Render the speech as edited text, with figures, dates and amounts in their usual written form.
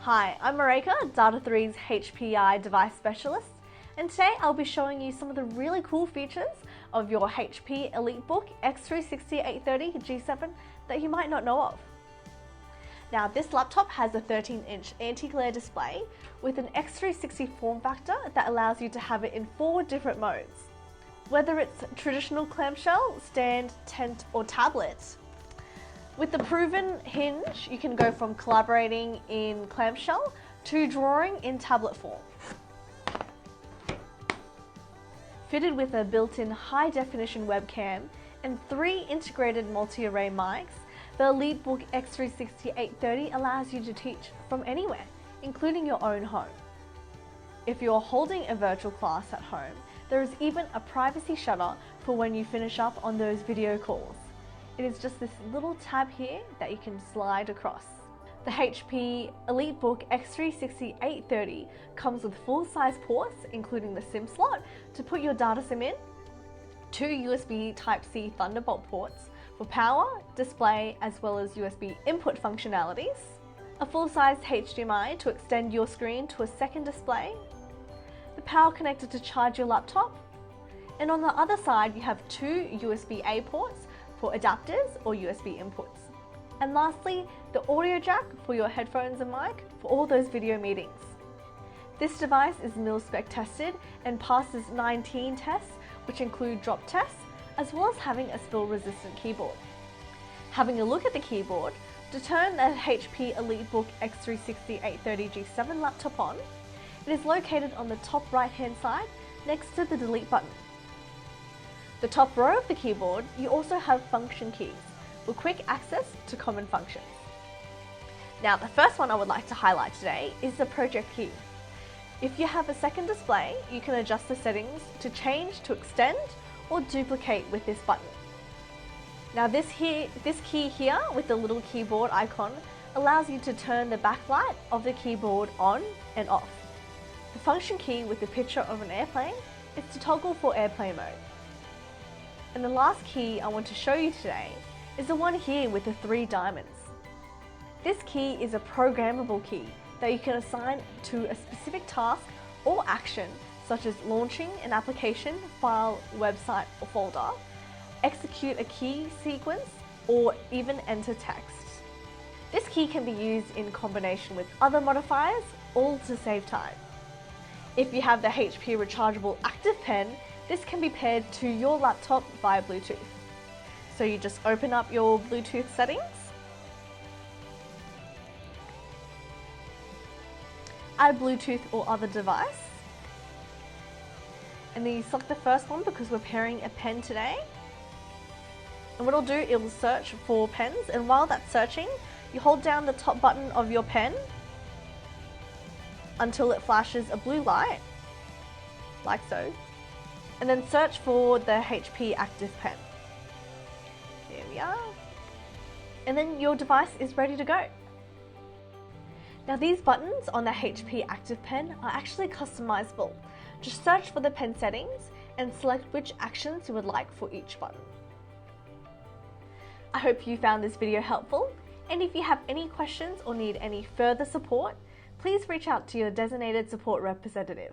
Hi, I'm Marayka, Data3's HPI device specialist, and today I'll be showing you some of the really cool features of your HP Elitebook X360 830 G7 that you might not know of. Now, this laptop has a 13-inch anti-glare display with an X360 form factor that allows you to have it in 4 different modes. Whether it's traditional clamshell, stand, tent, or tablet, with the proven hinge, you can go from collaborating in clamshell to drawing in tablet form. Fitted with a built-in high-definition webcam and 3 integrated multi-array mics, the EliteBook X360 830 allows you to teach from anywhere, including your own home. If you're holding a virtual class at home, there is even a privacy shutter for when you finish up on those video calls. It is just this little tab here that you can slide across. The HP EliteBook X360 830 comes with full-size ports, including the SIM slot to put your data SIM in, 2 USB Type-C Thunderbolt ports for power, display, as well as USB input functionalities, a full-size HDMI to extend your screen to a second display, the power connector to charge your laptop, and on the other side you have 2 USB-A ports for adapters or USB inputs. And lastly, the audio jack for your headphones and mic for all those video meetings. This device is mil-spec tested and passes 19 tests, which include drop tests, as well as having a spill-resistant keyboard. Having a look at the keyboard, to turn the HP EliteBook X360 830 G7 laptop on, it is located on the top right-hand side next to the delete button. The top row of the keyboard, you also have function keys for quick access to common functions. Now, the first one I would like to highlight today is the project key. If you have a second display, you can adjust the settings to change to extend or duplicate with this button. Now this key here with the little keyboard icon allows you to turn the backlight of the keyboard on and off. The function key with the picture of an airplane is to toggle for airplane mode. And the last key I want to show you today is the one here with the 3 diamonds. This key is a programmable key that you can assign to a specific task or action, such as launching an application, file, website, or folder, execute a key sequence, or even enter text. This key can be used in combination with other modifiers, all to save time. If you have the HP rechargeable active pen, this can be paired to your laptop via Bluetooth. So you just open up your Bluetooth settings, add Bluetooth or other device, and then you select the first one because we're pairing a pen today. And what it'll do, it will search for pens, and while that's searching, you hold down the top button of your pen until it flashes a blue light, like so, and then search for the HP active pen. There we are. And then your device is ready to go. Now, these buttons on the HP active pen are actually customizable. Just search for the pen settings and select which actions you would like for each button. I hope you found this video helpful, and if you have any questions or need any further support, please reach out to your designated support representative.